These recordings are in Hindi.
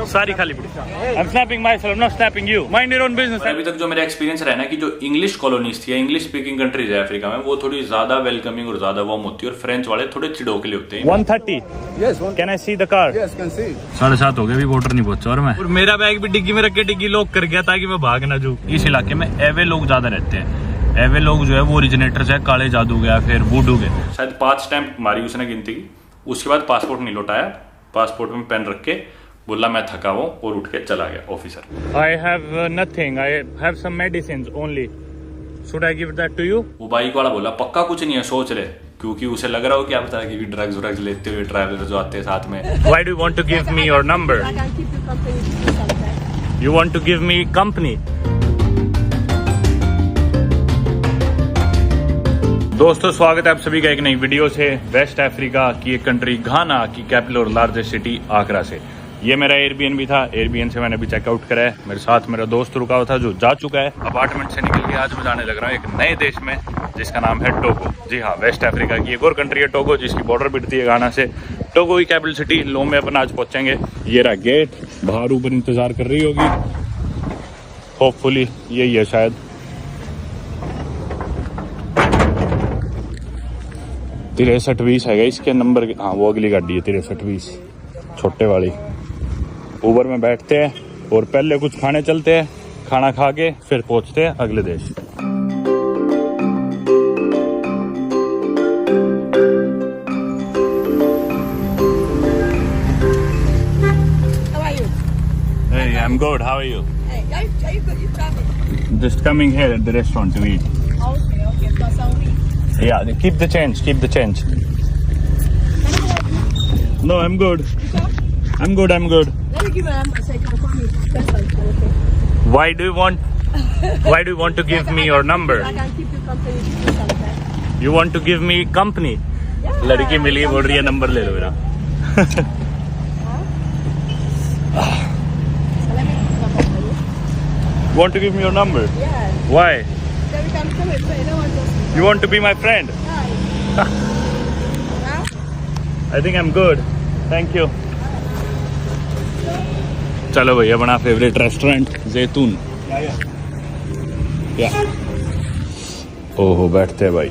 सारी खाली पड़ी। I'm snapping myself, I'm not snapping you. Mind your own business. अभी तक जो मेरा एक्सपीरियंस रहा ना कि जो इंग्लिश कॉलोनीज थी या इंग्लिश स्पीकिंग कंट्रीज है अफ्रीका में, वो थोड़ी ज्यादा वेलकमिंग और ज्यादा वार्म होती है, और फ्रेंच वाले थोड़े चिड़ोकले होते हैं। 130. Yes, Can I see the car? Yes, can see. 7:30 हो गए, भी वोटर नहीं पहुंचा, और मेरा बैग भी डिग्गी में रख के डिग्गी लॉक कर गया ताकि मैं भाग ना जाऊं। इस इलाके में एवे लोग ज्यादा रहते हैं। एवे लोग जो है वो ओरिजिनेटर्स है काले जादू के या फिर वुडू के। शायद 5 स्टैम्प मारी उसने गिनती की, उसके बाद पासपोर्ट नहीं लौटाया, पासपोर्ट में पेन रख के बोला मैं थका हूँ और उठ के चला गया officer. I have nothing, I have some medicines only. Should I give that to you? वो बाइक वाला बोला पक्का कुछ नहीं है, सोच ले, क्योंकि उसे लग रहा हो क्या पता कि ड्रग्स लेते हुए ट्रैवलर जो आते हैं साथ में। Why do you want to give me your number? I can keep you company. You want to give me company? दोस्तों स्वागत है आप सभी का एक नई वीडियो से वेस्ट अफ्रीका की एक कंट्री घाना की कैपिटल और लार्जेस्ट सिटी आकरा से। ये मेरा एयरबीएनबी था, एयरबीएन से मैंने अभी चेकआउट करा है। मेरे साथ मेरा दोस्त रुका हुआ था जो जा चुका है। अपार्टमेंट से निकल के आज मैं जाने लग रहा हूँ एक नए देश में जिसका नाम है टोगो। जी हाँ, वेस्ट अफ्रीका की एक और कंट्री है टोगो जिसकी बॉर्डर भिड़ती है घाना से। टोगो की कैपिटल सिटी लोमे अपन आज पहुंचेंगे। ये रहा गेट, बाहर ऊपर इंतजार कर रही होगी, होपफुली यही है शायद। 6320 है इसके नंबर। हाँ वो अगली गाड़ी है 6320 छोटे वाली। ऊबर में बैठते हैं और पहले कुछ खाने चलते हैं, खाना खा के फिर पहुंचते हैं अगले देश। How are you? Hey, I'm good. How are you? Hey, are you good? You traveling? Just coming here at the restaurant to eat. Okay, plus I'll be. Yeah, keep the change. Keep the change. No, I'm good. I'm good. I'm good. Let me give you a number so you can call me. That's fine. Okay. Why do you want to give me your number? I can keep you company. Do something. You want to give me company? Yeah. लड़की मिली बोल रही है नंबर ले लो मेरा। So let me come up for you. Want to give me your number? Yeah. Why? Then we can come and play. No one just. You want to be my friend? Hi. Huh? I think I'm good. Thank you. चलो भैया अपना फेवरेट रेस्टोरेंट जैतून। क्या? ओहो बैठते हैं भाई।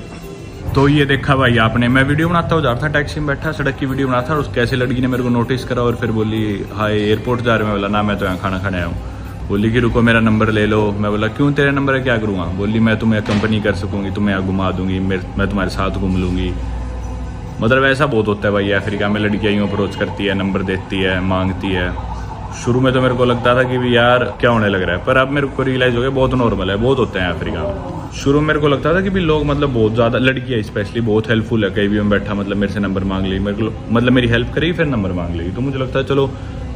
तो ये देखा भाई आपने, मैं वीडियो बनाता हुआ जा रहा था, टैक्सी में बैठा सड़क की वीडियो बनाता था, और कैसे लड़की ने मेरे को नोटिस करा और फिर बोली हाय एयरपोर्ट जा रहे हैं। मैं बोला ना मैं तो यहाँ खाना खाने आया हूँ। बोली कि रुको मेरा नंबर ले लो। मैं बोला क्यों तेरा नंबर है क्या करूँगा? बोली मैं तुम्हें कंपनी कर सकूँगी, तुम्हें यहाँ घुमा दूंगी, मैं तुम्हारे साथ घूम लूँगी। मतलब ऐसा बहुत होता है भाई अफ्रीका में, लड़कियाँ यूँ अप्रोच करती है, नंबर देती है, मांगती है। शुरू में तो मेरे को लगता था कि भी यार क्या होने लग रहा है, पर अब मेरे को रियलाइज हो गया बहुत नॉर्मल है, बहुत होते हैं अफ्रीका में। शुरू में मेरे को लगता था कि भी लोग मतलब बहुत ज़्यादा, लड़कियाँ स्पेशली बहुत हेल्पफुल है। कहीं भी मैं बैठा मतलब मेरे से नंबर मांग ली, मेरे को मतलब मेरी हेल्प करेगी फिर नंबर मांग लेगी। तो मुझे लगता है चलो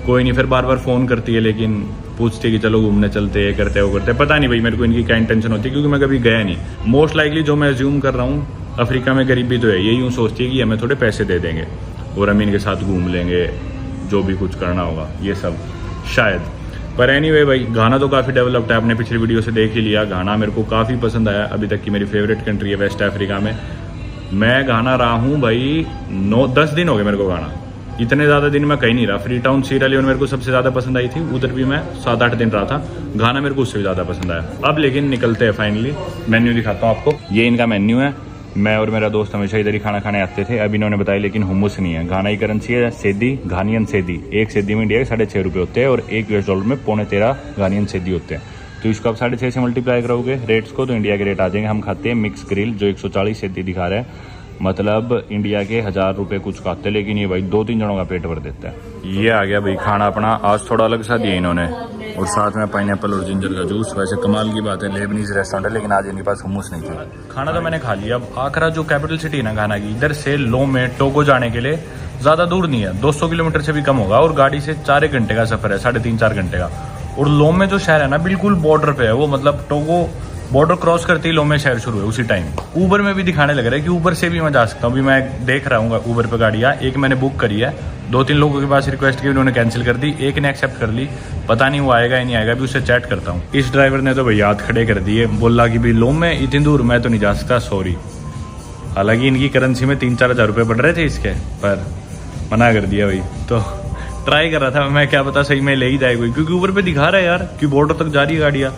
कोई नहीं, फिर बार बार फ़ोन करती है लेकिन पूछती है कि चलो घूमने चलते हैं, ये करते हैं वो करते हैं। पता नहीं भाई मेरे को इनकी क्या इंटेंशन होती है, क्योंकि मैं कभी गया नहीं। मोस्ट लाइकली जो मैं अज्यूम कर रहा हूँ अफ्रीका में गरीबी तो है, ये यूँ सोचती है कि हमें थोड़े पैसे दे देंगे और हम इनके साथ घूम लेंगे, जो भी कुछ करना होगा ये सब शायद। पर एनीवे भाई घाना तो काफ़ी डेवलप्ड है, आपने पिछली वीडियो से देख ही लिया। घाना मेरे को काफ़ी पसंद आया, अभी तक की मेरी फेवरेट कंट्री है वेस्ट अफ्रीका में। मैं घाना रहा हूँ भाई 9-10 दिन हो गए मेरे को घाना। इतने ज़्यादा दिन मैं कहीं नहीं रहा। फ्री टाउन सीरा लियोन मेरे को सबसे ज़्यादा पसंद आई थी, उधर भी मैं 7-8 दिन रहा था। घाना मेरे को उससे भी ज़्यादा पसंद आया। अब लेकिन निकलते हैं फाइनली। मेन्यू दिखाता हूँ आपको, ये इनका मेन्यू है। मैं और मेरा दोस्त हमेशा इधर ही खाना खाने आते थे, अब इन्होंने बताया लेकिन हुम्मस नहीं है। घाना की करेंसी है सेदी, घानियन सेदी। एक सेदी में इंडिया के 6.5 रुपये होते हैं और $1 में 13.25 घानियन सेदी होते हैं। तो इसको आप 6.5 से मल्टीप्लाई करोगे रेट्स को तो इंडिया के रेट आ जाएंगे। हम खाते हैं मिक्स ग्रिल जो 140 सेदी दिखा रहा है, मतलब इंडिया के 1000 रुपये कुछ खाते, लेकिन ये भाई 2-3 जनों का पेट भर देता है। ये आ गया भाई खाना अपना, आज थोड़ा अलग सा दिया इन्होंने, और साथ में पाइनएप्पल और जिंजर का जूस। वैसे कमाल की बात है लेबनीज रेस्टोरेंट है, लेकिन आज इनके पास हुम्मस नहीं था। खाना तो मैंने खा लिया। अब आकरा जो कैपिटल सिटी है ना घाना की, इधर से लोमे टोगो जाने के लिए ज़्यादा दूर नहीं है, 200 किलोमीटर से भी कम होगा, और गाड़ी से 4 घंटे का सफ़र है, 3.5-4 घंटे का। और लोमे जो शहर है ना बिल्कुल बॉर्डर पे है वो, मतलब टोगो बॉर्डर क्रॉस करते ही लोमे शहर शुरू है उसी टाइम। ऊबर में भी दिखाने लग रहा है कि ऊबर से भी मैं जा सकता हूँ। अभी मैं देख रहा हूँ ऊबर पे गाड़ियाँ, एक मैंने बुक करी है, 2-3 लोगों के पास रिक्वेस्ट की, उन्होंने कैंसिल कर दी, एक ने एक्सेप्ट कर ली। पता नहीं वो आएगा या नहीं आएगा, अभी उससे चैट करता हूँ। इस ड्राइवर ने तो भैया हाथ खड़े कर दिए, बोला कि भाई लोमे इतनी दूर मैं तो नहीं जा सकता, सॉरी। हालांकि इनकी करेंसी में 3-4 हज़ार रुपये बढ़ रहे थे इसके, पर मना कर दिया भाई। तो ट्राई कर रहा था मैं, क्या पता सही में ले ही जाए कोई, क्योंकि ऊपर पे दिखा रहा है यार कि बॉर्डर तक जा रही है गाड़ियाँ।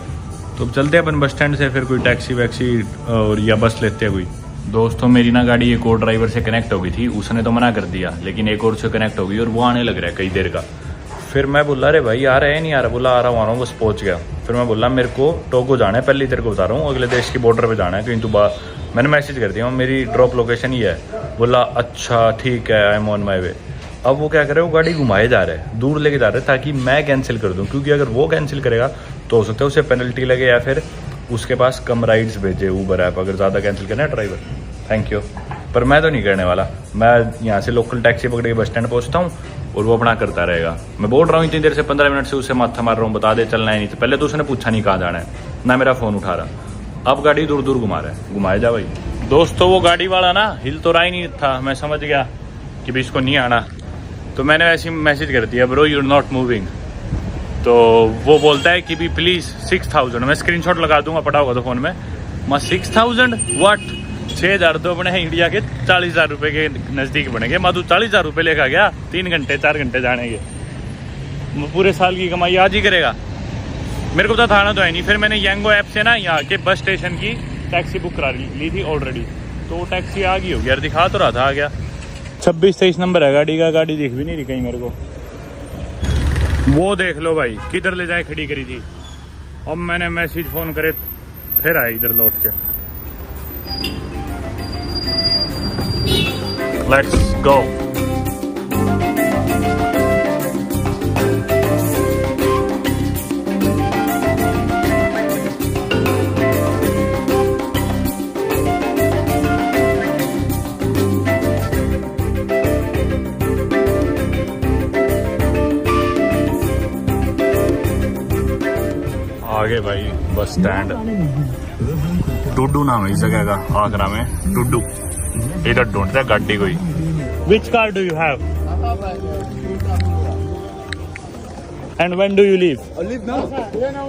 तो अब चलते हैं अपन बस स्टैंड से, फिर कोई टैक्सी वैक्सी और या बस लेते हैं कोई। दोस्तों मेरी ना गाड़ी एक और ड्राइवर से कनेक्ट हो गई थी, उसने तो मना कर दिया, लेकिन एक और से कनेक्ट हो गई और वो आने लग रहा है कई देर का। फिर मैं बोला अरे भाई आ रहा है नहीं आ रहा, बोला आ रहा हूँ बस पहुँच गया। फिर मैं बोला मेरे को टोगो जाना है, पहले ही तेरे को बता रहा हूँ, अगले देश की बॉर्डर पे जाना है कहीं। तो मैंने मैसेज कर दिया मेरी ड्रॉप लोकेशन ही है। बोला अच्छा ठीक है, आई एम ऑन माई वे। अब वो क्या करे, वो गाड़ी घुमाए जा रहे हैं, दूर लेके जा रहे हैं ताकि मैं कैंसिल कर दूँ, क्योंकि अगर वो कैंसिल करेगा तो हो सकता है उसे पेनल्टी लगे या फिर उसके पास कम राइड्स भेजे ऊबर ऐप, अगर ज़्यादा कैंसिल करना है ड्राइवर। थैंक यू, पर मैं तो नहीं करने वाला। मैं यहाँ से लोकल टैक्सी पकड़ के बस स्टैंड पहुँचता हूँ और वो अपना करता रहेगा। मैं बोल रहा हूँ इतनी देर से 15 मिनट से उसे माथा मार रहा हूँ, बता दे चलना है नहीं। तो पहले तो उसने पूछा नहीं कहाँ जाना है, ना मेरा फ़ोन उठा रहा। अब गाड़ी दूर दूर घुमा रहा है, घुमाए जा भाई। दोस्तों वो गाड़ी वाला ना हिल तो रहा ही नहीं था, मैं समझ गया कि भी इसको नहीं आना, तो मैंने ऐसे मैसेज कर दिया bro you are not moving. तो वो बोलता है कि भी प्लीज़ 6000, मैं स्क्रीनशॉट लगा दूंगा, पटा होगा तो फ़ोन में। मैं 6000 वाट, 6000 तो अपने इंडिया के 40,000 रुपये के नज़दीक बनेंगे। मैं तू 40,000 रुपये लेकर गया, 3 घंटे 4 घंटे जाने के, पूरे साल की कमाई आज ही करेगा। मेरे को तो थाना तो है नहीं। फिर मैंने यांगो ऐप से ना यहाँ के बस स्टेशन की टैक्सी बुक करा ली थी ऑलरेडी, तो वो टैक्सी आ गई होगी यार, दिखा तो रहा था आ गया। 26-23 नंबर है गाड़ी का, गाड़ी दिख भी नहीं रही कहीं मेरे को। वो देख लो भाई किधर ले जाए खड़ी करी थी। अब मैंने मैसेज फ़ोन करे फिर आए इधर लौट के। Let's go. आगे भाई बस स्टैंड, टुड्डू नाम है इस जगह का, आगरा में टुड्डू। इधर ढूंढते हैं गाड़ी कोई। Which car do you have and when do you leave? Leave now?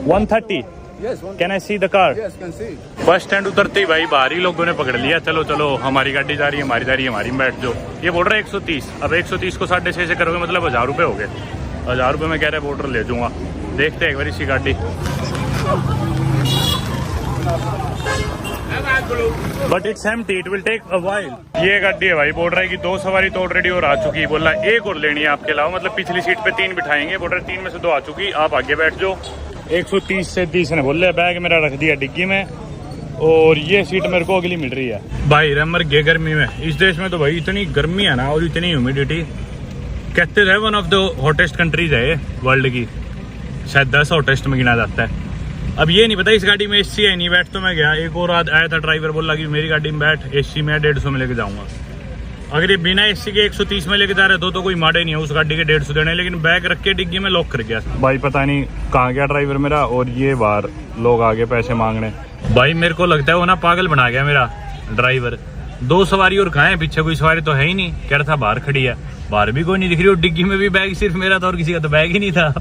1:30। Yes, can I see the car? yes, can see. Bus stand उतरते ही भाई बाहरी लोगों ने पकड़ लिया, चलो चलो हमारी गाड़ी जा रही है, हमारी जा रही है, हमारी में बैठ जाओ। ये बोल रहा है 130। अब 130 को 6.5 से करोगे मतलब 1000 रुपये हो गए। 1000 रुपये में कह रहे बॉर्डर ले जाऊँगा। देखते हैं एक बार इसी गाड़ी, but it's empty, it will take a while. ये गाड़ी है भाई, बोल रहा है कि 2 सवारी तो ऑलरेडी और आ चुकी। बोला एक और लेनी है आपके अलावा, मतलब पिछली सीट पे 3 बिठाएंगे। बोल रहे 3 में से 2 आ चुकी, आप आगे बैठ जाओ। 130 से 30 ने बोल रहे, बैग मेरा रख दिया डिग्गी में और ये सीट मेरे को अगली मिल रही है। भाई मर गए गर्मी में। इस देश में तो भाई इतनी गर्मी है ना और इतनी ह्यूमिडिटी, कहते हैं one of the hottest countries है वर्ल्ड की, शायद 10 हॉटेस्ट में गिना जाता है। अब ये नहीं पता इस गाड़ी में एसी है नहीं, बैठ तो मैं गया। एक और आया था ड्राइवर, बोला कि मेरी गाड़ी में बैठ, एसी में 150 में लेके जाऊंगा। अगर ये बिना एसी के 130 में लेके जा रहे तो कोई माड़े नहीं है, उस गाड़ी के 150 देने, लेकिन बैग रख के डिग्गी में लॉक कर गया। भाई पता नहीं कहाँ गया ड्राइवर मेरा, और ये बाहर लोग आगे पैसे मांगने। भाई मेरे को लगता है वो ना पागल बना गया मेरा ड्राइवर। 2 सवारी और कहाँ है, पीछे कोई सवारी तो है ही नहीं। कह रहा था बाहर खड़ी है, बाहर भी कोई नहीं दिख रही, और डिग्गी में भी बैग सिर्फ मेरा था और किसी का तो बैग ही नहीं था।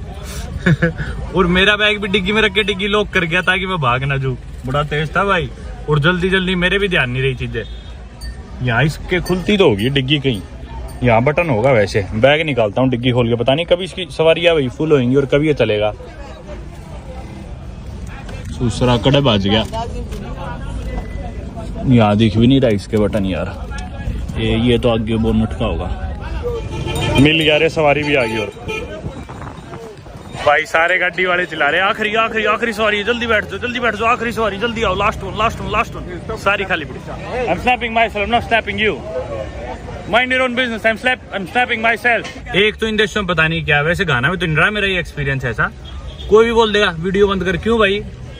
और मेरा बैग भी डिग्गी में रख के डिग्गी लॉक कर गया ताकि मैं भाग ना जाऊं। बड़ा तेज था भाई, और जल्दी जल्दी मेरे भी ध्यान नहीं रही चीजें। यहाँ इसके खुलती तो होगी डिग्गी कहीं, यहाँ बटन होगा वैसे। बैग निकालता हूँ डिग्गी खोल के, पता नहीं कभी इसकी सवारियाँ भाई फुल होंगी और कभी ये चलेगा। दूसरा कड़े बाज गया, यहाँ दिख भी नहीं रहा इसके बटन यार। ये तो आगे बोनट का होगा। मिल गया रे, सवारी भी आ गई। और भाई सारे गाड़ी वाले चिल्ला रहे आखिरी आखिरी आखिरी सवारी, जल्दी बैठ जाओ, जल्दी बैठ जाओ, आखिरी सवारी, जल्दी आओ, last one last one last one. सारी खाली पड़ी। I am snapping my self, not snapping you, mind your own business, I am snapping my self. एक तो इन देशों में पता नहीं क्या, वैसे गाना में तो नहीं रहा मेरा ये एक्सपीरियंस ऐसा। कोई भी बोल देगा वीडियो बंद कर, क्यों भाई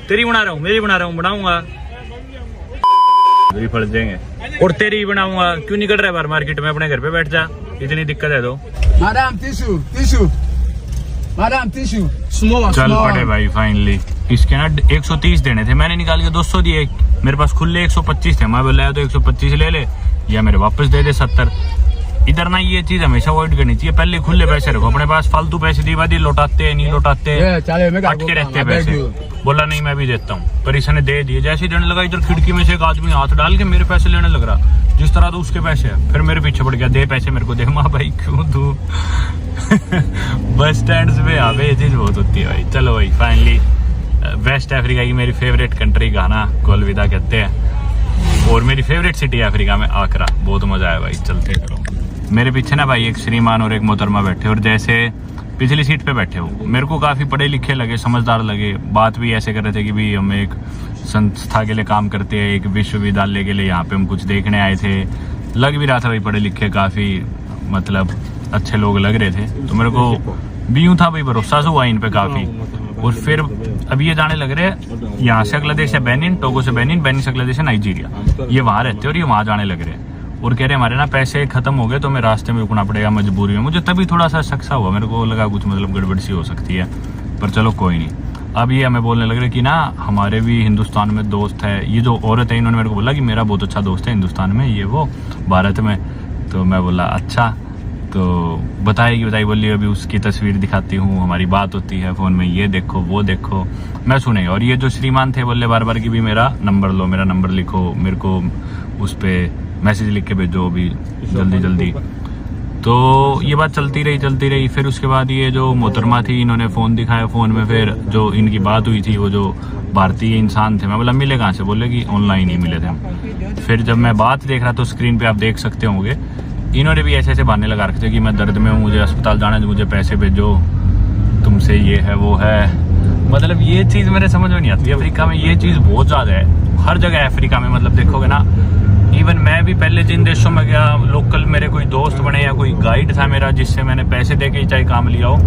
तेरी बना रहा हूँ, मेरी बना रहा हूँ, बनाऊंगा फट जाएंगे। और तेरी ही बनाऊंगा, क्यों निकल रहा है बाहर मार्केट में, अपने घर पे बैठ जा, इतनी दिक्कत है तो। Madam, tissue, tissue. Madam, tissue. Small, चल small. पड़े भाई फाइनली। इसके ना 130 देने थे, मैंने निकाल के 200 दिए। मेरे पास खुले 125 थे, मैं बोला तो 125 ले ले या मेरे वापस दे दे 70। इधर ना ये चीज हमेशा अवॉइड करनी चाहिए, पहले खुले पैसे रखो अपने पास। फालतू पैसे दी बादी लौटाते नहीं लौटाते, अटके रहते पैसे। बोला नहीं मैं भी देता हूँ, पर इसने दे दिए। जैसे ही देने लगा इधर खिड़की में से एक आदमी हाथ डाल के मेरे पैसे लेने लग रहा, जिस तरह तो उसके पैसे है। फिर मेरे पीछे पड़ गया, दे पैसे मेरे को दे। माँ भाई क्यों दू, बस स्टैंड पे यहाँ पे ये चीज बहुत होती है भाई। चलो भाई फाइनली वेस्ट अफ्रीका की मेरी फेवरेट कंट्री घाना को अलविदा कहते हैं, और मेरी फेवरेट सिटी अफ्रीका में आकरा। बहुत मजा आया भाई। चलते चलो। मेरे पीछे ना भाई एक श्रीमान और एक मोहतरमा बैठे, और जैसे पिछली सीट पे बैठे हो मेरे को काफी पढ़े लिखे लगे, समझदार लगे। बात भी ऐसे कर रहे थे कि भाई हम एक संस्था के लिए काम करते हैं, एक विश्वविद्यालय के लिए यहाँ पे हम कुछ देखने आए थे। लग भी रहा था भाई पढ़े लिखे, काफी मतलब अच्छे लोग लग रहे थे। तो मेरे को भी यूं था भाई, भरोसा से हुआ इन पे काफी। और फिर अब ये जाने लग रहे हैं, यहाँ से अगला देश है बेनिन, टोगो से बेनिन, बेनिन से अगला देश है नाइजीरिया। ये वहाँ रहते हैं और ये वहाँ जाने लग रहे हैं, और कह रहे हमारे ना पैसे खत्म हो गए तो हमें रास्ते में रुकना पड़ेगा मजबूरी में। मुझे तभी थोड़ा सा शक सा हुआ, मेरे को लगा कुछ मतलब गड़बड़ सी हो सकती है, पर चलो कोई नहीं। अब ये हमें बोलने लग रहे कि ना हमारे भी हिंदुस्तान में दोस्त है। ये जो औरत है इन्होंने मेरे को बोला कि मेरा बहुत अच्छा दोस्त है हिंदुस्तान में, ये वो भारत में। तो मैं बोला अच्छा, तो बताइए बोलिए। अभी उसकी तस्वीर दिखाती हूँ, हमारी बात होती है फ़ोन में, ये देखो वो देखो, मैं सुने। और ये जो श्रीमान थे बोले बार बार कि भी मेरा नंबर लो, मेरा नंबर लिखो, मेरे को उस पर मैसेज लिख के भेजो अभी जल्दी जल्दी। तो ये बात चलती रही। फिर उसके बाद ये जो मोहतरमा थी इन्होंने फ़ोन दिखाया, फ़ोन में फिर जो इनकी बात हुई थी वो जो भारतीय इंसान थे। मैं बोला मिले कहाँ से? बोले कि ऑनलाइन ही मिले थे हम। फिर जब मैं बात देख रहा तो स्क्रीन पे आप देख सकते होंगे इन्होंने भी ऐसे बहाने लगा रखे थे कि मैं दर्द में हूँ, मुझे अस्पताल जाना है, मुझे पैसे भेजो, तुमसे ये है वो है। मतलब ये चीज़ मेरे समझ में नहीं आती। अफ्रीका में ये चीज़ बहुत ज़्यादा है, हर जगह अफ्रीका में। मतलब देखोगे ना, इवन मैं भी पहले जिन देशों में गया, लोकल मेरे कोई दोस्त बने या कोई गाइड था मेरा जिससे मैंने पैसे दे के चाहे काम लिया हो,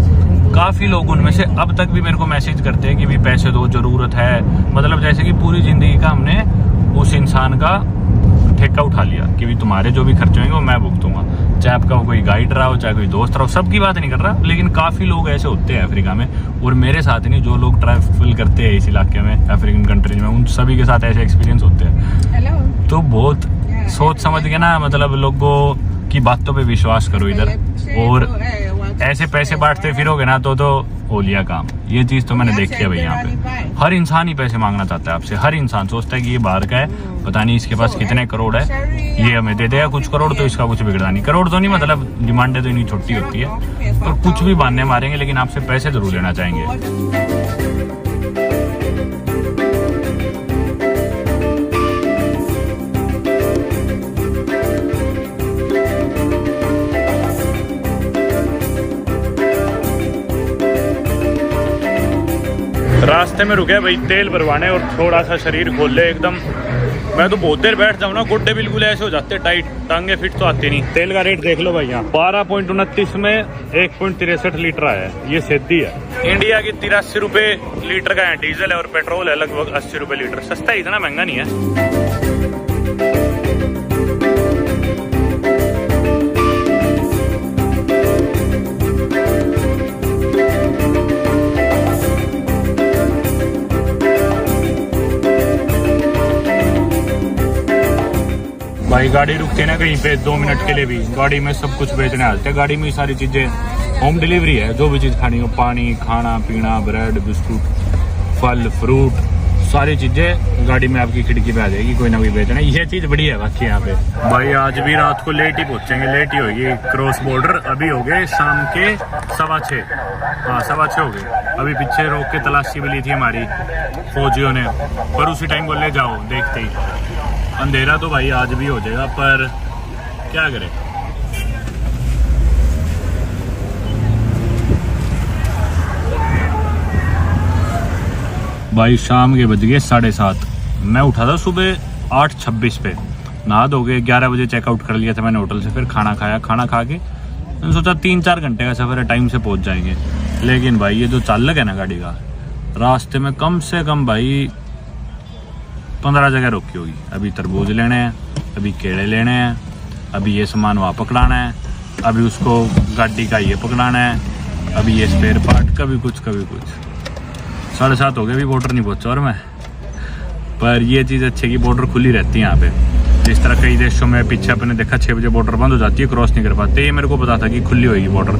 काफ़ी लोग उनमें से अब तक भी मेरे को मैसेज करते हैं कि भी पैसे दो, ज़रूरत है। मतलब जैसे कि पूरी ज़िंदगी का हमने उस इंसान का ठेका उठा लिया कि भी तुम्हारे जो भी खर्चे होंगे वो मैं भुगतूंगा, चाहे आपका कोई गाइड रहा हो, चाहे कोई दोस्त रहा हो। सबकी बात नहीं कर रहा, लेकिन काफ़ी लोग ऐसे होते हैं अफ्रीका में। और मेरे साथ नहीं, जो लोग ट्रैवल करते हैं इस इलाके में, अफ्रीकन कंट्रीज में, उन सभी के साथ ऐसे एक्सपीरियंस होते हैं। तो बहुत सोच समझ के ना, मतलब लोगों की बातों पे विश्वास करो इधर। और ऐसे पैसे बांटते फिरोगे ना तो ओलिया काम। ये चीज़ तो मैंने देखी है भाई। यहाँ पे हर इंसान ही पैसे मांगना चाहता है आपसे। हर इंसान सोचता है कि ये बाहर का है, पता नहीं इसके पास कितने करोड़ है, ये हमें दे देगा कुछ करोड़ तो इसका कुछ बिगड़ा नहीं। करोड़ तो नहीं, मतलब डिमांडें तो इतनी छोटी होती है, और कुछ भी बहाने मारेंगे लेकिन आपसे पैसे जरूर लेना चाहेंगे। रास्ते में रुके भाई तेल भरवाने और थोड़ा सा शरीर खोल ले एकदम। मैं तो बहुत देर बैठ जाऊँ ना, गोड्डे बिल्कुल ऐसे हो जाते टाइट, टांगे फिट तो आती नहीं। तेल का रेट देख लो भाई, यहाँ 12.29 में 1.63 लीटर आया है, ये सीधी है। इंडिया की 83 रुपये लीटर का है डीजल है, और पेट्रोल है लगभग 80 रुपये लीटर। सस्ता, इतना महंगा नहीं है। भाई गाड़ी रुकती है ना कहीं पे 2 मिनट के लिए भी, गाड़ी में सब कुछ बेचने आते हैं। गाड़ी में सारी चीज़ें होम डिलीवरी है, जो भी चीज़ खानी हो, पानी, खाना पीना, ब्रेड, बिस्कुट, फल, फ्रूट, सारी चीज़ें गाड़ी में आपकी खिड़की पे आ जाएगी, कोई ना कोई बेचना। ये चीज़ बड़ी है बाकी यहाँ पे। भाई आज भी रात को लेट ही पहुँचेंगे, लेट ही होगी क्रॉस बॉर्डर। अभी हो गए शाम के 6:15, हाँ 6:15 हो गए। अभी पीछे रोक के तलाशी भी ली थी हमारी फौजियों ने, पर उसी टाइम बोले जाओ, देखते ही अंधेरा तो भाई आज भी हो जाएगा, पर क्या करें। भाई शाम के बज गए 7:30। मैं उठा था सुबह 8:26 पे, नहा धो के 11 बजे चेकआउट कर लिया था मैंने होटल से। फिर खाना खाया, खाना खा के मैंने सोचा 3-4 घंटे का सफ़र है, टाइम से पहुंच जाएंगे। लेकिन भाई ये जो चालक है ना गाड़ी का, रास्ते में कम से कम भाई 15 जगह रोकी होगी। अभी तरबूज लेने हैं, अभी केले लेने हैं, अभी ये सामान वहाँ पकड़ाना है, अभी उसको गाड़ी का ये पकड़ाना है, अभी ये स्पेयर पार्ट, कभी कुछ कभी कुछ। 7:30 हो गए, अभी बॉर्डर नहीं पहुँचा। और मैं पर ये चीज़ अच्छी कि बॉर्डर खुली रहती है यहाँ पे। जिस तरह कई देशों में पीछे अपने देखा 6 बजे बॉर्डर बंद हो जाती है, क्रॉस नहीं कर पाते। ये मेरे को पता था कि खुली होगी बॉर्डर,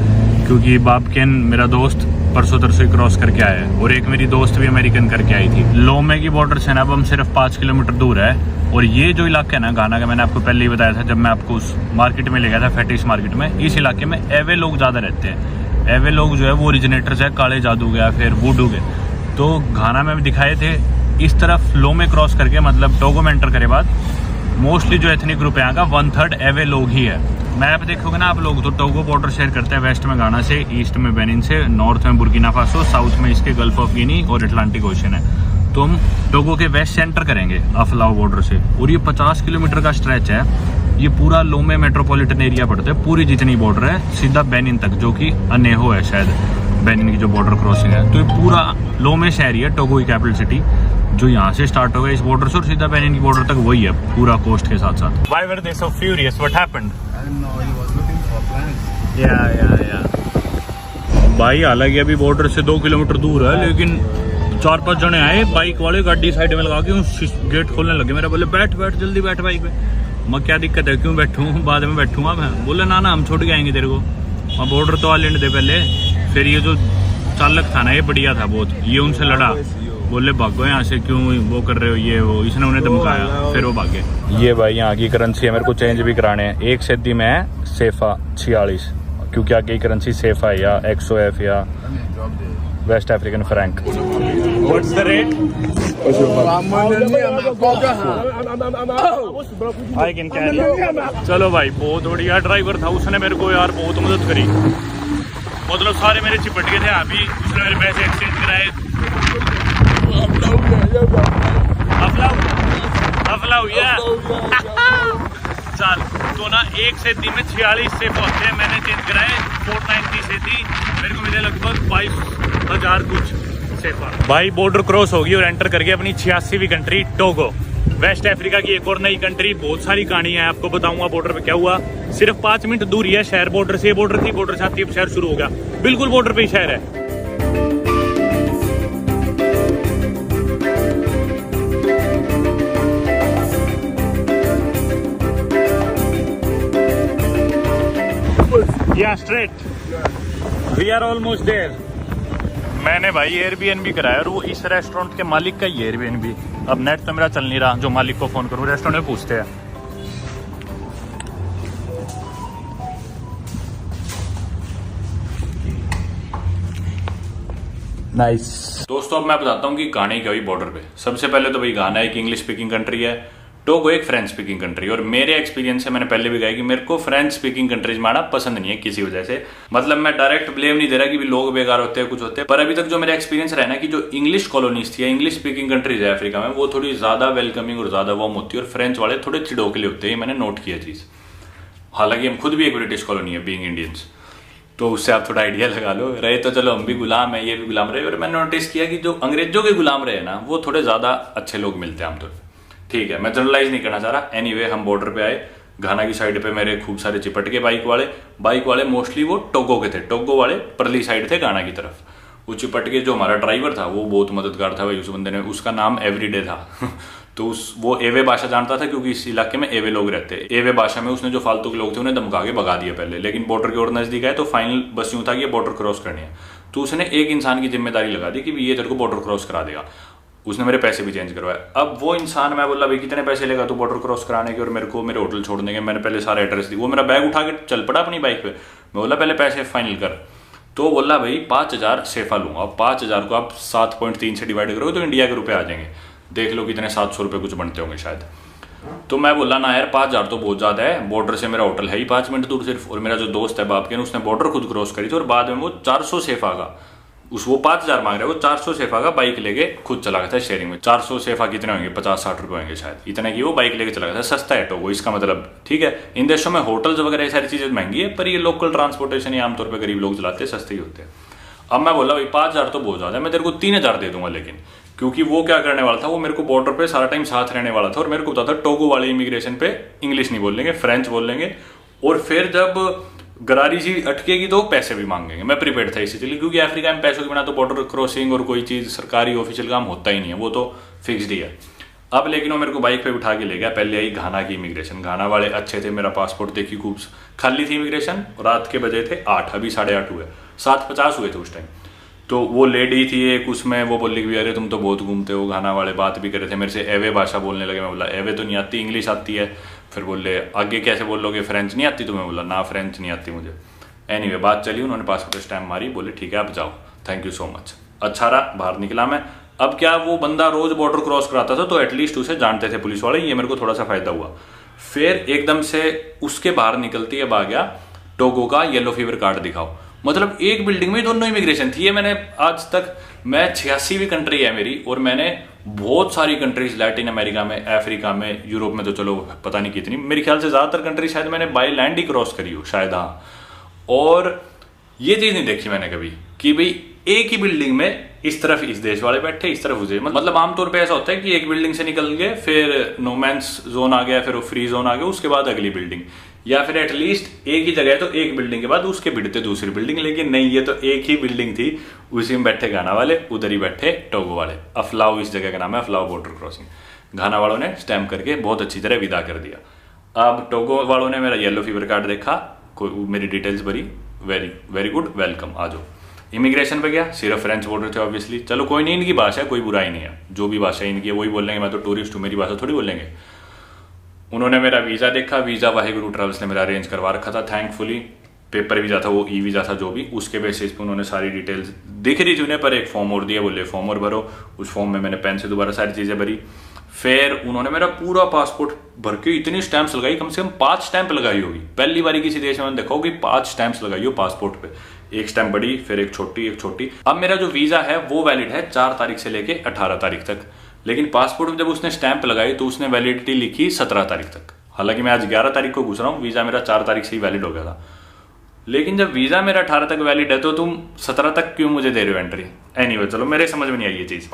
क्योंकि बाबकेन मेरा दोस्त परसों तरसों क्रॉस करके आया है, और एक मेरी दोस्त भी अमेरिकन करके आई थी। लोमे की बॉर्डर से ना अब हम सिर्फ 5 किलोमीटर दूर है। और ये जो इलाका है ना घाना का, मैंने आपको पहले ही बताया था जब मैं आपको उस मार्केट में ले गया था, फेटिश मार्केट में। इस इलाके में एवे लोग ज़्यादा रहते हैं। एवे लोग जो है वो ओरिजिनेटर्स है काले जादू के या फिर वुडू के। तो घाना में भी दिखाए थे इस तरफ लो में क्रॉस करके, मतलब टोगो में एंटर करे बाद मोस्टली जो एथनिक ग्रुप है यहाँ का 1/3 एवे लोग ही है। मैप देखोगे ना आप लोग तो टोगो बॉर्डर शेयर करता है वेस्ट में घाना से, ईस्ट में बेनिन से, नॉर्थ में बुर्किना फासो, साउथ में इसके गल्फ ऑफ गिनी और अटलांटिक ओशन है। तो हम टोगो के वेस्ट से एंटर करेंगे अफलाओ बॉर्डर से, और ये 50 किलोमीटर का स्ट्रेच है। ये पूरा लोमे मेट्रोपॉलिटन एरिया पड़ता है, पूरी जितनी बॉर्डर है सीधा बेनिन तक, जो कि अनेहो है शायद बेनिन की जो बॉर्डर क्रॉसिंग है। तो ये पूरा लोमे शहर है टोगो की कैपिटल सिटी, जो यहाँ से स्टार्ट होगा इस बॉर्डर से और सीधा बेनिन की बॉर्डर तक वही है पूरा कोस्ट के साथ साथ। Why were they so furious? What happened? I don't know. He was looking for plants. Yeah. भाई हालांकि अभी बॉर्डर से 2 किलोमीटर दूर है, लेकिन 4-5 जने आए बाइक वाले, गाड़ी साइड में लगा के गेट खोलने लगे। मेरा बोले बैठ जल्दी बैठ बाइक पे। मैं क्या दिक्कत है, क्यों बैठूं, बाद में बैठूंगा मैं। बोले ना हम छोड़ के आएंगे तेरे को, और बॉर्डर तो ऑल इंड दे पहले। फिर ये जो चालक था ना, ये बढ़िया था बहुत, ये उनसे लड़ा, बोले भागो यहाँ से, क्यों वो कर रहे हो ये वो, इसने उन्हें धमकाया, फिर वो भागे। ये भाई यहाँ की करेंसी है, मेरे को चेंज भी कराने हैं। 1 सिद्धि में है सेफा 46, क्योंकि आगे की करेंसी सेफा है या XOF या West African franc. What's the rate? I can carry. चलो भाई, बहुत बढ़िया ड्राइवर था, उसने मेरे को यार बहुत मदद करी, मतलब सारे मेरे चिपट गए थे। अभी उसने मेरे पैसे एक्सचेंज कराए। अफलाऊ या चल तो ना 1 सिद्धि में 46 से पहुंचे, मैंने चेंज कराए 490 सिद्धि, मेरे को मिले लगभग 22,000 कुछ सेफा। भाई बॉर्डर क्रॉस होगी और एंटर करके अपनी 86वीं कंट्री टोगो, वेस्ट अफ्रीका की एक और नई कंट्री। बहुत सारी कहानी है, आपको बताऊंगा बॉर्डर पे क्या हुआ। सिर्फ 5 मिनट दूर ही है शहर बॉर्डर से, बॉर्डर थी, बॉर्डर से आती है शहर शुरू हो गया, बिल्कुल बॉर्डर पे ही शहर है। Yeah, straight. We are almost there. मैंने भाई एयरबीएनबी कराया और वो इस रेस्टोरेंट के मालिक का ही एयरबीएनबी। अब नेट तो मेरा चल नहीं रहा, जो मालिक को फोन करूँ, रेस्टोरेंट में पूछते हैं। नाइस। दोस्तों अब मैं बताता हूँ कि गाने क्या हुई बॉर्डर पे। सबसे पहले तो भाई गाना एक इंग्लिश स्पीकिंग कंट्री है, टोगो एक फ्रेंच स्पीकिंग कंट्री। और मेरे एक्सपीरियंस से मैंने पहले भी कहा कि मेरे को फ्रेंच स्पीकिंग कंट्रीज में आना पसंद नहीं है किसी वजह से। मतलब मैं डायरेक्ट ब्लेम नहीं दे रहा कि भी लोग बेकार होते हैं कुछ होते हैं, पर अभी तक जो मेरा एक्सपीरियंस रहा ना कि जो इंग्लिश कॉलोनीज थी, इंग्लिश स्पीकिंग कंट्रीज है अफ्रीका में, वो थोड़ी ज्यादा वेलकमिंग और ज्यादा वार्म होती है, और फ्रेंच वाले थोड़े चिड़ोकले होते हैं, मैंने नोट किया चीज। हालांकि हम खुद भी एक ब्रिटिश कॉलोनी है बीइंग इंडियंस, तो उससे आप थोड़ा आइडिया लगा लो। रहे तो चलो हम भी गुलाम है, ये भी गुलाम रहे। और मैंने नोटिस किया कि जो अंग्रेजों के गुलाम रहे ना, वो थोड़े ज्यादा अच्छे लोग मिलते हैं आमतौर पर। ठीक है, मैं जनरलाइज नहीं करना चाह रहा। एनीवे, हम बॉर्डर पे आए, घाना की साइड पे मेरे खूब सारे चिपट के बाइक वाले मोस्टली वो टोगो के थे, टोगो वाले परली साइड थे घाना की तरफ। वो चिपट के जो हमारा ड्राइवर था वो बहुत मददगार था भाई, उस बंदे ने, उसका नाम एवरीडे था तो वो एवे भाषा जानता था, क्योंकि इस इलाके में एवे लोग रहते हैं। एवे भाषा में उसने जो फालतू के लोग थे उन्हें धमका के भगा दिया पहले, लेकिन बॉर्डर की ओर नजदीक आए तो फाइनल बस यूं था कि ये बॉर्डर क्रॉस करनी है, तो उसने एक इंसान की जिम्मेदारी लगा दी कि ये तेरे को बॉर्डर क्रॉस करा देगा। उसने मेरे पैसे भी चेंज करवाए। अब वो इंसान, मैं बोला भाई कितने पैसे लेगा तू बॉर्डर क्रॉस कराने के और मेरे को मेरे होटल छोड़ने के। मैंने पहले सारा एड्रेस दी, वो मेरा बैग उठा के चल पड़ा अपनी बाइक पे। मैं बोला पहले पैसे फाइनल कर, तो बोला भाई 5,000 सेफा लूंगा। अब 5,000 को आप 7.3 से डिवाइड करोगे तो इंडिया के रुपए आ जाएंगे, देख लो कितने 700 रुपये कुछ बनते होंगे शायद। तो मैं बोला ना यार 5,000 तो बहुत ज्यादा है, बॉर्डर से मेरा होटल है ही 5 मिनट दूर सिर्फ, और मेरा जो दोस्त है बाप के, उसने बॉर्डर खुद क्रॉस करी थी और बाद में वो 400 सेफा का, वो 5,000 मांग रहा है, वो 400 सेफा का बाइक लेके खुद चला गया था शेयरिंग में। 400 सेफा कितने होंगे, 50-60 रुपए होंगे शायद, इतने की वो बाइक लेके चला गया था। सस्ता है टोगो, इसका मतलब ठीक है। इन देशों में होटल्स वगैरह सारी चीजें महंगी है, पर ये लोकल ट्रांसपोर्टेशन ये आमतौर पर गरीब लोग चलाते हैं, सस्ते ही होते हैं। अब मैं बोला भाई 5,000 तो बहुत ज्यादा है, मैं तेरे को 3,000 दे दूंगा। लेकिन क्योंकि वो क्या करने वाला था, वो मेरे को बॉर्डर पे सारा टाइम साथ रहने वाला था, और मेरे को पता था टोगो वाले इमिग्रेशन पे इंग्लिश नहीं बोलेंगे, फ्रेंच बोल लेंगे, और फिर जब गरारी सी अटकेगी तो पैसे भी मांगेंगे। मैं प्रिपेयर था इसी चीज, क्योंकि अफ्रीका में पैसों के बिना तो बॉर्डर क्रॉसिंग और कोई चीज सरकारी ऑफिशियल काम होता ही नहीं है, वो तो फिक्स्ड ही है। अब लेकिन वो मेरे को बाइक पे उठा के ले गया। पहले आई घाना की इमिग्रेशन, घाना वाले अच्छे थे, मेरा पासपोर्ट देखी खूब खाली थी इमिग्रेशन, रात के बजे थे 8, अभी 8:30 हुए, 7:50 हुए थे उस टाइम। तो वो लेडी थी एक, उसमें वो बोली कि अरे तुम तो बहुत घूमते हो। घाना वाले बात भी कर रहे थे मेरे से, एवे भाषा बोलने लगे। मैं बोला एवे तो नहीं आती, इंग्लिश आती है। फिर बोले आगे कैसे बोल लोगे, फ्रेंच नहीं आती तुम्हें? बोला ना फ्रेंच नहीं आती मुझे। एनीवे बात चली, उन्होंने पासपोर्ट स्टैम्प मारी, बोले ठीक है आप जाओ, थैंक यू सो मच। अच्छा रहा, बाहर निकला मैं। अब क्या वो बंदा रोज बॉर्डर क्रॉस कराता था तो एटलीस्ट उसे जानते थे पुलिस वाले, ये मेरे को थोड़ा सा फायदा हुआ। फिर एकदम से उसके बाहर निकलती है आ गया टोगो का येलो फीवर कार्ड दिखाओ। मतलब एक बिल्डिंग में दोनों इमिग्रेशन थी। ये मैंने आज तक, मैं 86वीं कंट्री है मेरी, और मैंने बहुत सारी कंट्रीज लैटिन अमेरिका में, अफ्रीका में, यूरोप में तो चलो पता नहीं कितनी, मेरे ख्याल से ज्यादातर कंट्री शायद मैंने बाय लैंड ही क्रॉस करी हो शायद, हाँ। और ये चीज नहीं देखी मैंने कभी कि भाई एक ही बिल्डिंग में इस तरफ इस देश वाले बैठे, इस तरफ उसे, मतलब आमतौर पे ऐसा होता है कि एक बिल्डिंग से निकल गए, फिर नो मैंस जोन आ गया, फिर वो फ्री जोन आ गया, उसके बाद अगली बिल्डिंग, या फिर एटलीस्ट एक ही जगह है तो एक बिल्डिंग के बाद उसके भिड़ते दूसरी बिल्डिंग। लेकिन नहीं, ये तो एक ही बिल्डिंग थी, उसी में बैठे घाना वाले, उधर ही बैठे टोगो वाले। अफलाओ इस जगह का नाम है, अफलाओ बॉर्डर क्रॉसिंग। घाना वालों ने स्टैम्प करके बहुत अच्छी तरह विदा कर दिया। अब टोगो वालों ने मेरा येलो फीवर कार्ड देखा, मेरी डिटेल्स भरी, वेरी वेरी गुड, वेलकम, आ जाओ। इमिग्रेशन पे गया, सिर्फ फ्रेंच बोल रहे थे ऑब्वियसली, चलो कोई नहीं, इनकी भाषा है, कोई बुराई नहीं है, जो भी भाषा इनकी है वही बोलेंगे, मैं तो टूरिस्ट हूँ, मेरी भाषा थोड़ी बोलेंगे। उन्होंने मेरा वीजा देखा, वीजा वाहिगुरु ट्रैवल्स ने मेरा अरेंज करवा रखा था, थैंकफुली। पेपर वीजा था वो, ई वीजा था जो भी, उसके बेसिस पे उन्होंने सारी डिटेल्स दिख रही थी उन्हें, पर एक फॉर्म और दिया, बोले फॉर्म और भरो। उस फॉर्म में मैंने पेन से दोबारा सारी चीजें भरी। फिर उन्होंने मेरा पूरा पासपोर्ट भर के इतनी स्टैंप्स लगाई, कम से कम 5 स्टैंप लगाई होगी। पहली बारी किसी देश में मैंने देखा होगी 5 स्टैंप्स लगाई हो पासपोर्ट पे, एक स्टैंप बड़ी, फिर एक छोटी, एक छोटी। अब मेरा जो वीजा है वो वैलिड है 4 तारीख से लेके 18 तारीख तक, लेकिन पासपोर्ट में जब उसने स्टैंप लगाई तो उसने वैलिडिटी लिखी 17 तारीख तक। हालांकि मैं आज 11 तारीख को घुस रहा हूँ, वीजा मेरा 4 तारीख से ही वैलिड हो गया था। लेकिन जब वीजा मेरा 18 तक वैलिड है तो तुम 17 तक क्यों मुझे दे रहे हो एंट्री? एनीवे चलो, मेरे समझ में नहीं आई ये चीज।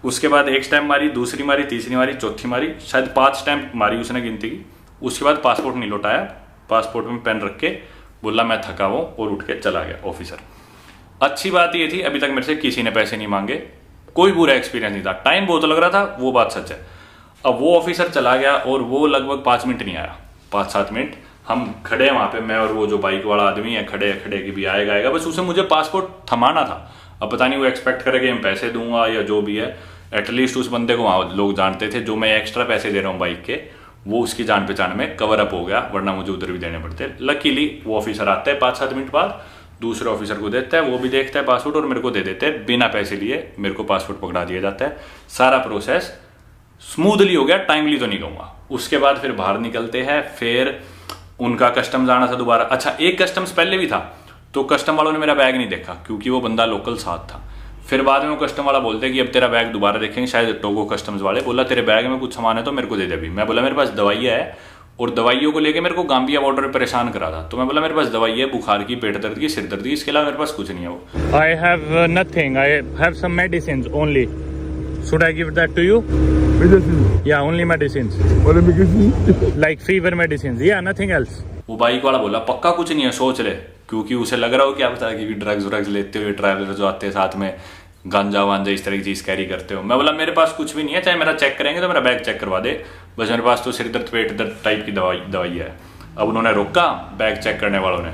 उसके बाद एक स्टैम्प मारी, दूसरी मारी, तीसरी मारी, चौथी मारी, शायद 5 स्टैम्प मारी उसने गिनती की। उसके बाद पासपोर्ट नहीं लौटाया, पासपोर्ट में पेन रख के बोला मैं थका हूं, और उठ के चला गया ऑफिसर। अच्छी बात ये थी, अभी तक मेरे से किसी ने पैसे नहीं मांगे, कोई बुरा एक्सपीरियंस नहीं था। टाइम बहुत लग रहा था, वो बात सच है। अब वो ऑफिसर चला गया और वो लगभग 5 मिनट नहीं आया, 5-7 मिनट हम खड़े हैं वहां पे, मैं और वो जो बाइक वाला आदमी है, खड़े खड़े कि भी आएगा, बस उसे मुझे पासपोर्ट थमाना था। अब पता नहीं वो एक्सपेक्ट करे कि मैं पैसे दूंगा या जो भी है, एटलीस्ट उस बंदे को वहां लोग जानते थे, जो मैं एक्स्ट्रा पैसे दे रहा हूँ बाइक के, वो उसकी जान पहचान में कवर अप हो गया, वरना मुझे उधर भी देने पड़ते। लकीली वो ऑफिसर आता है 5-7 मिनट बाद, दूसरे ऑफिसर को देता है, वो भी देखता है पासपोर्ट और मेरे को दे देते हैं, बिना पैसे लिए मेरे को पासपोर्ट पकड़ा दिया जाता है। सारा प्रोसेस स्मूथली हो गया, टाइमली तो नहीं कहूंगा। उसके बाद फिर बाहर निकलते हैं, फिर उनका कस्टम्स आना था दोबारा। अच्छा, एक कस्टम्स पहले भी था, तो कस्टम वालों ने मेरा बैग नहीं देखा क्योंकि वो बंदा लोकल साथ था। फिर बाद में वो कस्टम वाला बोलते हैं कि अब तेरा बैग दोबारा देखेंगे, शायद टोगो कस्टम्स वाले, बोला तेरे बैग में कुछ सामान है तो मेरे को दे दे अभी। मैं बोला मेरे पास दवाइयाँ है, और दवाइयों को लेके मेरे को गांबिया बॉर्डर पे परेशान करा था, तो मैं बोला मेरे पास दवाई है बुखार की, पेट दर्द की, सिर दर्द की, इसके अलावा मेरे पास कुछ नहीं है। वो I have nothing. I have some medicines only. Should I give that to you? Medicine. Yeah, only medicines. What medicine? Like fever medicines. Yeah, nothing else. वो बाइक वाला बोला पक्का कुछ नहीं है, सोच ले, क्योंकि उसे लग रहा हो क्या पता कि ड्रग्स लेते हुए ट्रैवलर जो आते हैं साथ में, गांजा वांजा इस तरह की चीज कैरी करते हो। मैं बोला मेरे पास कुछ भी नहीं है, चाहे मेरा चेक करेंगे तो मेरा बैग चेक करवा दे, बस मेरे पास तो सिर दर्द पेट दर्द टाइप की दवाई है। अब उन्होंने रोका बैग चेक करने वालों ने,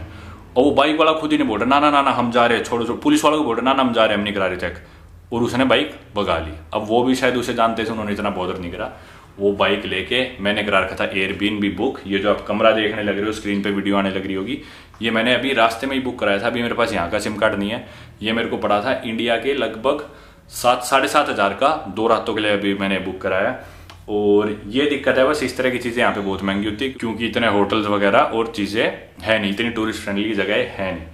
और वो बाइक वाला खुद ही नहीं बोल रहा ना ना ना हम जा रहे हैं, छोड़ो, पुलिस वालों को बोल रहे ना हम जा रहे हैं, हम नहीं करा रहे चेक, और उसने बाइक भगा ली। अब वो भी शायद उसे जानते थे, उन्होंने इतना बॉदर नहीं करा। वो बाइक लेके मैंने करा रखा था एयरबीएनबी बुक, ये जो आप कमरा देखने लग रहे हो, स्क्रीन पे वीडियो आने लग रही होगी, ये मैंने अभी रास्ते में ही बुक कराया था। अभी मेरे पास यहाँ का सिम कार्ड नहीं है, ये मेरे को पड़ा था इंडिया के लगभग 7-7,500 का, 2 रातों के लिए अभी मैंने बुक कराया। और ये दिक्कत है बस, इस तरह की चीजें यहाँ पे बहुत महंगी होती है, क्योंकि इतने होटल्स वगैरह और चीजें है नहीं, इतनी टूरिस्ट फ्रेंडली जगह है नहीं।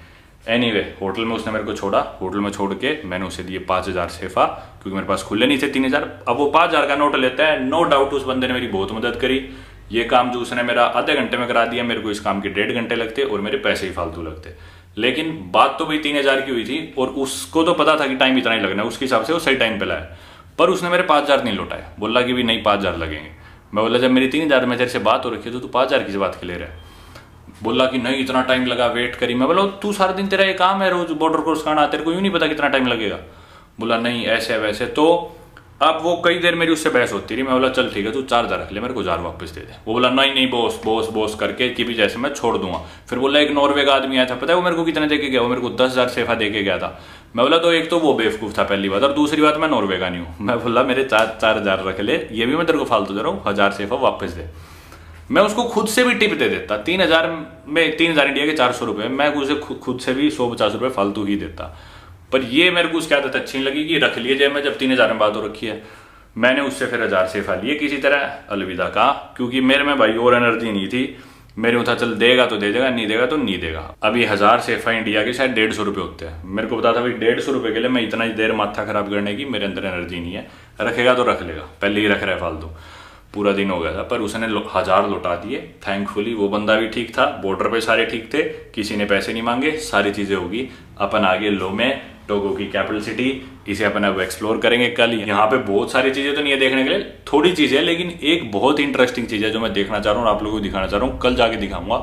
एनीवे होटल में उसने मेरे को छोड़ा, होटल में छोड़ के मैंने उसे दिए 5,000 सेफा, क्योंकि मेरे पास खुले नहीं थे 3,000। अब वो 5,000 का नोट लेता है, नो डाउट उस बंदे ने मेरी बहुत मदद करी। ये काम जो उसने मेरा आधे घंटे में करा दिया, मेरे को इस काम के 1.5 घंटे लगते और मेरे पैसे ही फालतू लगते। लेकिन बात तो भाई 3,000 की हुई थी, और उसको तो पता था कि टाइम इतना ही लगना है, उसके हिसाब से वो सही टाइम पे लाया, पर उसने मेरे 5,000 नहीं लौटाया, बोला कि भी नहीं 5,000 लगेंगे। मैं बोला जब मेरी 3,000 में तेरे से बात हो रखी है तो तू 5,000 की बात के ले रहा है। बोला कि नहीं इतना टाइम लगा, वेट करी। मैं बोला तू सारा दिन तेरा ये काम है, रोज बॉर्डर क्रॉस करना, तेरे को यूं नहीं पता कितना टाइम लगेगा? बोला नहीं ऐसे वैसे। तो अब वो कई देर मेरी उससे बहस होती रही। मैं बोला चल ठीक है तू 4,000 रख ले, मेरे को 1,000 वापस दे दे। वो बोला नहीं नहीं बॉस बॉस बॉस करके कि भी जैसे मैं छोड़ दूंगा। फिर बोला एक नॉर्वे का आदमी आया था, पता है वो मेरे को कितने दे के गया? वो मेरे को 10,000 सेफा दे के गया था। मैं बोला तो एक तो वो बेवकूफ था पहली बात, और दूसरी बात मैं नॉर्वे का नहीं हूँ। मैं बोला मेरे 4,000 रख ले, ये भी मैं तेरे को फालतू दे रहा हूँ, 1,000 सेफा वापस दे। मैं उसको खुद से भी टिप दे देता। 3,000 में 3,000 इंडिया के 400 रुपए, मैं उसे खुद से भी 150 रुपए फालतू ही देता। पर ये मेरे को उसकी आदत अच्छी नहीं लगी कि रख लिए जेब में, जब 3,000 में बात हो रखी है। मैंने उससे फिर 1000 सेफा लिए किसी तरह, अलविदा कहा, क्योंकि मेरे में भाई और एनर्जी नहीं थी। मेरे उठा चल देगा तो दे देगा, नहीं देगा तो नहीं देगा। अभी 1000 सेफा इंडिया के शायद 150 रुपए होते हैं। मेरे को पता था भाई 150 रुपए के लिए मैं इतना ही देर माथा खराब करने की मेरे अंदर एनर्जी नहीं है। रखेगा तो रख लेगा, पहले ही रख रहा है फालतू। पूरा दिन हो गया था, पर उसने 1000 लौटा दिए थैंकफुली। वो बंदा भी ठीक था, बॉर्डर पे सारे ठीक थे, किसी ने पैसे नहीं मांगे, सारी चीजें होगी। अपन आगे लोमे, टोगो की कैपिटल सिटी, इसे अपन अब एक्सप्लोर करेंगे कल। यहाँ पे बहुत सारी चीजें तो नहीं है देखने के लिए, थोड़ी चीजें है, लेकिन एक बहुत ही इंटरेस्टिंग चीज है जो मैं देखना चाह रहा हूँ और आप लोगों को दिखाना चाह रहा हूँ। कल जाके दिखाऊंगा।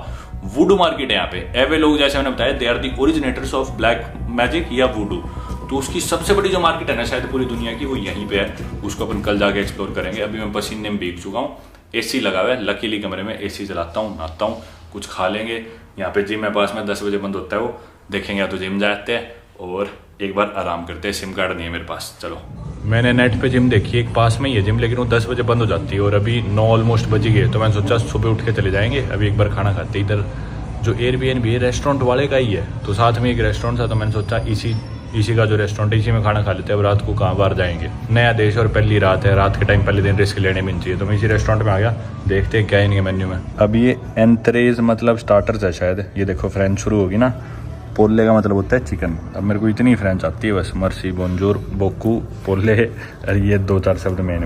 वुडू मार्केट है यहाँ पे। एवे लोग जैसे मैंने बताया, they are the originators of black magic या वुडू। तो उसकी सबसे बड़ी जो मार्केट है ना शायद पूरी दुनिया की, वो यहीं पे है। उसको अपन कल जाके एक्सप्लोर करेंगे। अभी मैं पसीने में भीग चुका हूँ, एसी लगा हुआ है, लकीली कमरे में एसी चलाता हूँ, नहाता हूँ, कुछ खा लेंगे। यहाँ पे जिम है पास में, 10 बजे बंद होता है वो, देखेंगे। या तो जिम जाते हैं और एक बार आराम करते हैं। सिम कार्ड नहीं है मेरे पास। चलो, मैंने नेट पे जिम देखी, एक पास में ही है जिम, लेकिन वो 10 बजे बंद हो जाती है और अभी 9 ऑलमोस्ट बज गए। तो मैंने सोचा सुबह उठ के चले जाएंगे। अभी एक बार खाना खाते, इधर जो एयरबीएनबी है रेस्टोरेंट वाले का ही है, तो साथ में एक रेस्टोरेंट था। तो मैंने सोचा इसी का जो रेस्टोरेंट है इसी में खाना खा लेते हैं। अब रात को कहाँ बाहर जाएंगे, नया देश और पहली रात है, रात के टाइम पहले दिन रिस्क लेने भी नहीं चाहिए। तो मैं इसी रेस्टोरेंट में आ गया, देखते हैं क्या है इनके मेन्यू में। अब ये एंट्रीज मतलब स्टार्टर्स है शायद। ये देखो फ्रेंच शुरू होगी ना, पोले का मतलब होता है चिकन। अब मेरे को इतनी फ्रेंच आती है बस, मर्सी, बोंजूर, बोकू, पोले और ये 2-4 शब्द मेन।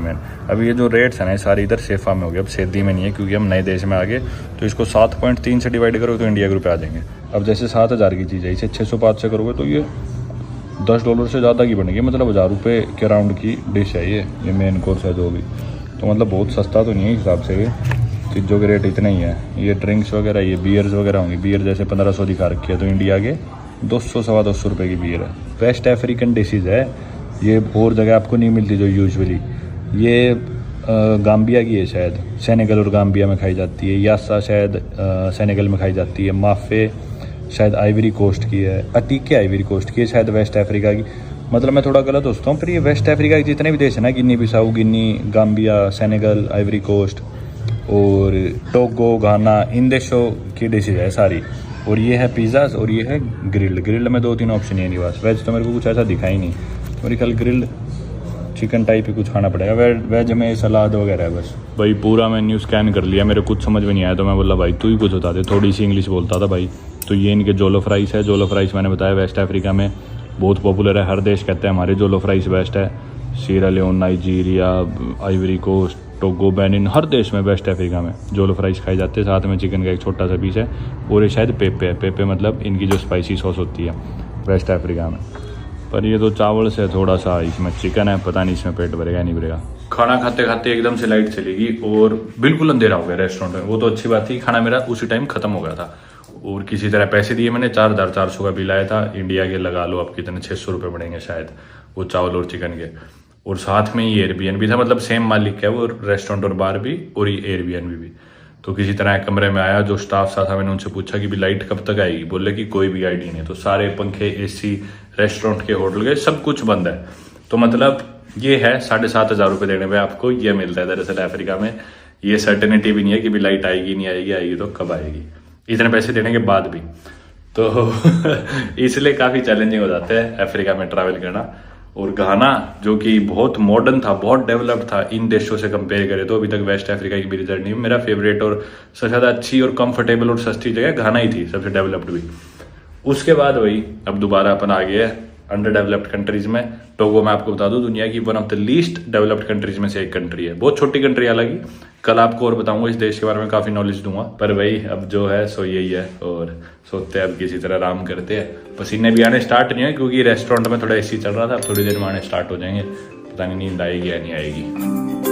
अब ये जो रेट्स हैं ना सारी इधर सेफा में हो गए, अब सेदी में नहीं है क्योंकि हम नए देश में आ गए। तो इसको 7.3 से डिवाइड करो तो इंडिया के रुपये आ जाएंगे। अब जैसे 7,000 की चीज़ है, इसे 605 से करोगे तो ये $10 से ज़्यादा की बनेगी, मतलब 1000 रुपये के राउंड की डिश है ये मेन कोर्स है जो भी। तो मतलब बहुत सस्ता तो नहीं है हिसाब से, ये चीज़ों के रेट इतने ही है। ये ड्रिंक्स वगैरह, ये बियर्स वगैरह होंगी। बियर जैसे 1500 दिखा रखी है, तो इंडिया के 200-225 रुपये की बियर है। वेस्ट अफ्रीकन डिशेज़ है ये, और जगह आपको नहीं मिलती जो यूजुअली। ये गाम्बिया की है शायद, सेनेगल और गाम्बिया में खाई जाती है। यासा शायद सेनेगल में खाई जाती है। माफे शायद आइवरी कोस्ट की है। अटीके आइवरी कोस्ट की है शायद, वेस्ट अफ्रीका की। मतलब मैं थोड़ा गलत सोचता हूँ, पर ये वेस्ट अफ्रीका के जितने भी देश है ना, गिनी बिसाऊ, गिनी, गाम्बिया, सेनेगल, आइवरी कोस्ट और टोगो, घाना, इन देशों की डिशेज है सारी। और ये है पिज़्ज़ाज और ये है ग्रिल्ड में 2-3 ऑप्शन है नहीं बस। वेज तो मेरे को कुछ ऐसा दिखा ही नहीं, मेरे ख्याल ग्रिल्ड चिकन टाइप ही कुछ खाना पड़ेगा। वेज में सलाद वगैरह है बस। भाई पूरा मेन्यू स्कैन कर लिया, मेरे कुछ समझ में नहीं आया तो मैं बोला भाई तू ही कुछ बता दे, थोड़ी सी इंग्लिश बोलता था भाई। तो ये इनके जोलोफ राइस है। जोलोफ राइस मैंने बताया वेस्ट अफ्रीका में बहुत पॉपुलर है, हर देश कहते हैं हमारे जोलोफ राइस बेस्ट है। Sierra Leone, Nigeria, Ivory Coast, Togo, Benin, हर देश में वेस्ट अफ्रीका में जोलोफ राइस खाए जाते हैं। साथ में चिकन का एक छोटा सा पीस है और ये शायद पेपे है। पेपे मतलब इनकी जो स्पाइसी सॉस होती है वेस्ट अफ्रीका में। पर ये तो चावल से थोड़ा सा, इसमें चिकन है, पता नहीं इसमें पेट भरेगा नहीं भरेगा। खाना खाते खाते एकदम से लाइट चलेगी और बिल्कुल अंधेरा हो गया रेस्टोरेंट में। वो तो अच्छी बात थी, खाना मेरा उसी टाइम खत्म हो गया था और किसी तरह पैसे दिए मैंने। 4,400 का बिल आया था इंडिया के, लगा लो अब कितने 600 रुपये पड़ेंगे शायद वो चावल और चिकन के। और साथ में ये एयरबीएनबी था, मतलब सेम मालिक है वो, रेस्टोरेंट और बार भी और ये एयरबीएनबी भी। तो किसी तरह कमरे में आया, जो स्टाफ साथ था मैंने उनसे पूछा कि भी लाइट कब तक आएगी, बोले कि कोई भी आइडिया नहीं। तो सारे पंखे, एसी, रेस्टोरेंट के, होटल के सब कुछ बंद है। तो मतलब ये है 7,500 रुपये देने पे आपको ये मिलता है दरअसल अफ्रीका में। ये सर्टेनिटी भी नहीं है कि भी लाइट आएगी नहीं आएगी, आएगी तो कब आएगी, इतने पैसे देने के बाद भी। तो इसलिए काफ़ी चैलेंजिंग हो जाता है अफ्रीका में ट्रैवल करना। और घाना जो कि बहुत मॉडर्न था, बहुत डेवलप्ड था इन देशों से कंपेयर करें तो अभी तक वेस्ट अफ्रीका की मेरी जर्नी में मेरा फेवरेट और सबसे ज़्यादा अच्छी और कंफर्टेबल और सस्ती जगह घाना ही थी, सबसे डेवलप्ड भी। उसके बाद वही अब दोबारा अपन आ गए अंडर डेवलप्ड कंट्रीज में। टोगो मैं आपको बता दूं दुनिया की one of the least developed countries में से एक कंट्री है। बहुत छोटी कंट्री हालांकि, कल आपको और बताऊंगा इस देश के बारे में, काफी नॉलेज दूंगा। पर वही अब जो है सो यही है और सोते हैं अब किसी तरह आराम करते हैं। पसीने भी आने स्टार्ट नहीं है क्योंकि रेस्टोरेंट में थोड़ा एसी चल रहा था, थोड़ी देर में आने स्टार्ट हो जाएंगे। पता नहीं नींद आएगी या नहीं आएगी।